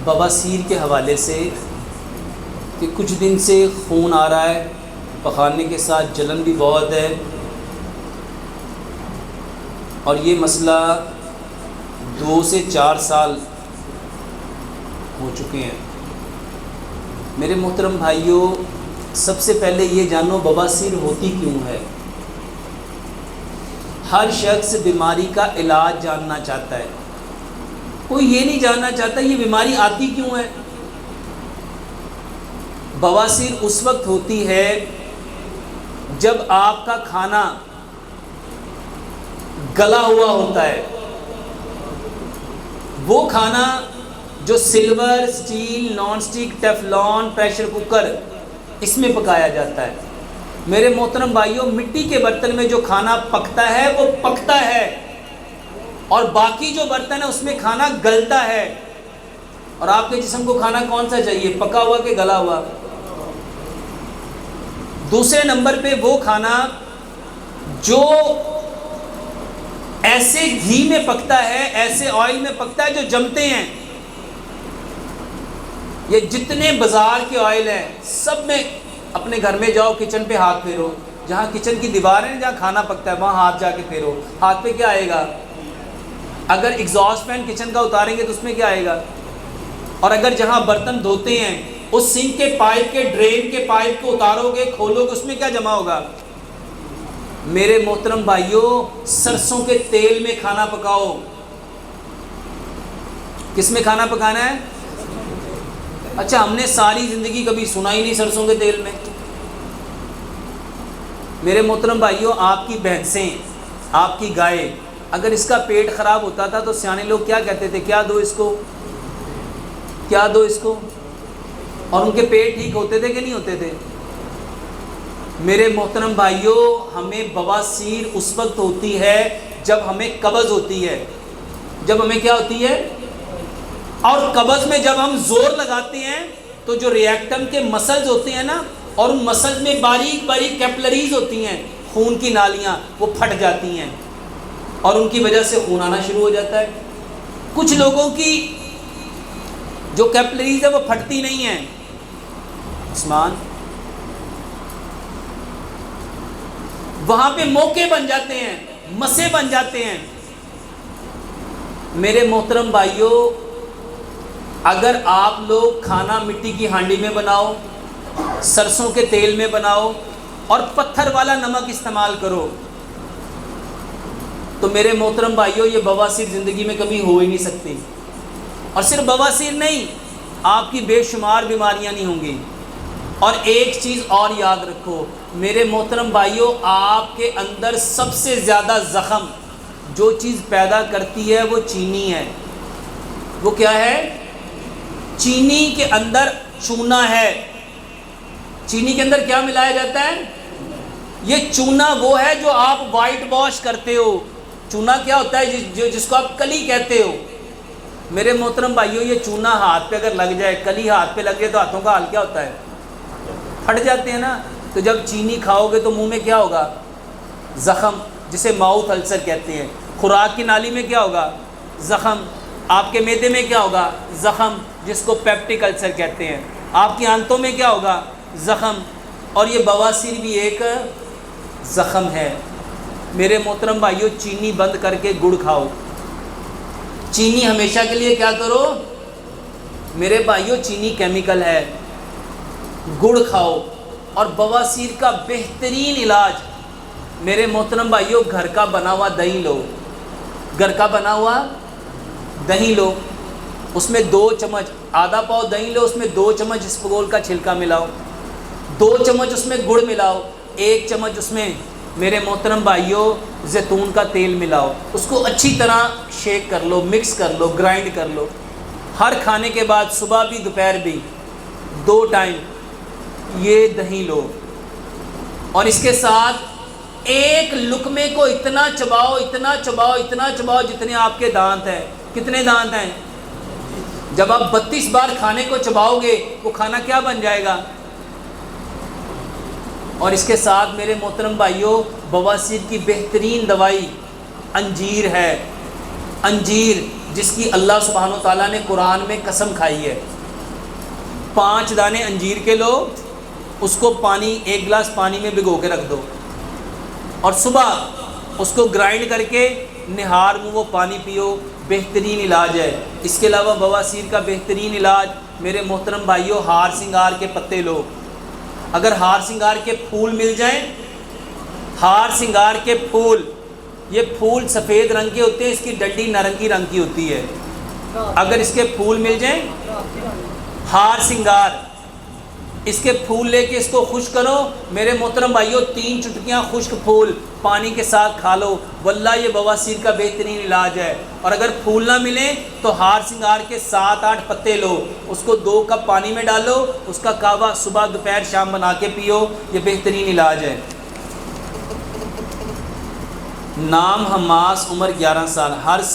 بواسیر کے حوالے سے کہ کچھ دن سے خون آ رہا ہے، پخانے کے ساتھ جلن بھی بہت ہے، اور یہ مسئلہ 2 سے 4 سال ہو چکے ہیں۔ میرے محترم بھائیوں، سب سے پہلے یہ جانو بواسیر ہوتی کیوں ہے۔ ہر شخص بیماری کا علاج جاننا چاہتا ہے، کوئی یہ نہیں جاننا چاہتا یہ بیماری آتی کیوں ہے۔ بواسیر اس وقت ہوتی ہے جب آپ کا کھانا گلا ہوا ہوتا ہے، وہ کھانا جو silver, steel, non stick, Teflon, pressure cooker اس میں پکایا جاتا ہے۔ میرے محترم بھائیوں، مٹی کے برتن میں جو کھانا پکتا ہے وہ پکتا ہے، اور باقی جو برتن ہے اس میں کھانا گلتا ہے۔ اور آپ کے جسم کو کھانا کون سا چاہیے، پکا ہوا کہ گلا ہوا؟ دوسرے نمبر پہ وہ کھانا جو ایسے گھی میں پکتا ہے، ایسے آئل میں پکتا ہے جو جمتے ہیں۔ یہ جتنے بازار کے آئل ہیں سب میں، اپنے گھر میں جاؤ کچن پہ ہاتھ پھیرو، جہاں کچن کی دیوار ہے جہاں کھانا پکتا ہے وہاں ہاتھ جا کے پھیرو، ہاتھ پہ کیا آئے گا؟ اگر ایگزاسٹ فین کچن کا اتاریں گے تو اس میں کیا آئے گا؟ اور اگر جہاں برتن دھوتے ہیں اس سنک کے پائپ کے، ڈرین کے پائپ کو اتارو گے، کھولو گے، اس میں کیا جمع ہوگا؟ میرے محترم بھائیوں، سرسوں کے تیل میں کھانا پکاؤ۔ کس میں کھانا پکانا ہے؟ اچھا، ہم نے ساری زندگی کبھی سنا ہی نہیں سرسوں کے تیل میں۔ میرے محترم بھائیوں، آپ کی بھینسیں، آپ کی گائے، اگر اس کا پیٹ خراب ہوتا تھا تو سیانے لوگ کیا کہتے تھے؟ کیا دو اس کو، کیا دو اس کو، اور ان کے پیٹ ٹھیک ہوتے تھے کہ نہیں ہوتے تھے؟ میرے محترم بھائیوں، ہمیں بواسیر اس وقت ہوتی ہے جب ہمیں قبض ہوتی ہے۔ جب ہمیں کیا ہوتی ہے؟ اور قبض میں جب ہم زور لگاتے ہیں تو جو ریکٹم کے مسلز ہوتے ہیں نا، اور ان مسلز میں باریک باریک کیپلریز ہوتی ہیں، خون کی نالیاں، وہ پھٹ جاتی ہیں اور ان کی وجہ سے خون آنا شروع ہو جاتا ہے۔ کچھ لوگوں کی جو کیپلریز ہے وہ پھٹتی نہیں ہیں، عثمان، وہاں پہ موقع بن جاتے ہیں، مسے بن جاتے ہیں۔ میرے محترم بھائیوں، اگر آپ لوگ کھانا مٹی کی ہانڈی میں بناؤ، سرسوں کے تیل میں بناؤ اور پتھر والا نمک استعمال کرو تو میرے محترم بھائیوں، یہ بواسیر زندگی میں کبھی ہو ہی نہیں سکتی۔ اور صرف بواسیر نہیں، آپ کی بے شمار بیماریاں نہیں ہوں گی۔ اور ایک چیز اور یاد رکھو میرے محترم بھائیوں، آپ کے اندر سب سے زیادہ زخم جو چیز پیدا کرتی ہے وہ چینی ہے۔ وہ کیا ہے؟ چینی کے اندر چونا ہے۔ چینی کے اندر کیا ملایا جاتا ہے؟ یہ چونا وہ ہے جو آپ وائٹ واش کرتے ہو۔ چونا کیا ہوتا ہے؟ جس کو آپ کلی کہتے ہو۔ میرے محترم بھائیوں، یہ چونا ہاتھ پہ اگر لگ جائے، کلی ہاتھ پہ لگ جائے تو ہاتھوں کا حال کیا ہوتا ہے؟ پھٹ جاتے ہیں نا۔ تو جب چینی کھاؤ گے تو منہ میں کیا ہوگا؟ زخم، جسے ماؤتھ السر کہتے ہیں۔ خوراک کی نالی میں کیا ہوگا؟ زخم۔ آپ کے معدے میں کیا ہوگا؟ زخم، جس کو پیپٹک السر کہتے ہیں۔ آپ کی آنتوں میں کیا ہوگا؟ زخم۔ اور یہ بواسیر بھی ایک زخم ہے۔ میرے محترم بھائیوں، چینی بند کر کے گڑ کھاؤ۔ چینی ہمیشہ کے لیے کیا کرو میرے بھائیوں؟ چینی کیمیکل ہے۔ گڑ کھاؤ۔ اور بواسیر کا بہترین علاج میرے محترم بھائیوں، گھر کا بنا ہوا دہی لو۔ گھر کا بنا ہوا دہی لو، اس میں 2 چمچ، آدھا پاؤ دہی لو، اس میں 2 چمچ اسپغول کا چھلکا ملاؤ، 2 چمچ اس میں گڑ ملاؤ، 1 چمچ اس میں میرے محترم بھائیوں زیتون کا تیل ملاؤ۔ اس کو اچھی طرح شیک کر لو، مکس کر لو، گرائنڈ کر لو۔ ہر کھانے کے بعد، صبح بھی دوپہر بھی، 2 ٹائم یہ دہی لو، اور اس کے ساتھ ایک لقمے کو اتنا چباؤ، اتنا چباؤ، اتنا چباؤ جتنے آپ کے دانت ہیں۔ کتنے دانت ہیں؟ جب آپ 32 بار کھانے کو چباؤ گے وہ کھانا کیا بن جائے گا؟ اور اس کے ساتھ میرے محترم بھائیوں، بواسیر کی بہترین دوائی انجیر ہے۔ انجیر جس کی اللہ سبحانہ و تعالیٰ نے قرآن میں قسم کھائی ہے. 5 دانے انجیر کے لو، اس کو پانی 1 گلاس پانی میں بھگو کے رکھ دو، اور صبح اس کو گرائنڈ کر کے نہار منہ وہ پانی پیو، بہترین علاج ہے. اس کے علاوہ بواسیر کا بہترین علاج میرے محترم بھائیوں، ہار سنگار کے پتے لو. اگر ہار سنگار کے پھول مل جائیں، ہار سنگار کے پھول، یہ پھول سفید رنگ کے ہوتے ہیں، اس کی ڈنڈی نارنگی رنگ کی ہوتی ہے. اگر اس کے پھول مل جائیں، ہار سنگار، اس کے پھول لے کے اس کو خشک کرو میرے محترم بھائیوں، 3 چٹکیاں خشک پھول پانی کے ساتھ کھا لو، واللہ یہ بواسیر کا بہترین علاج ہے. اور اگر پھول نہ ملیں تو ہار سنگار کے 7-8 پتے لو، اس کو 2 کپ پانی میں ڈالو، اس کا کعوہ صبح دوپہر شام بنا کے پیو، یہ بہترین علاج ہے. نام حماس، عمر 11 سال. ہر سال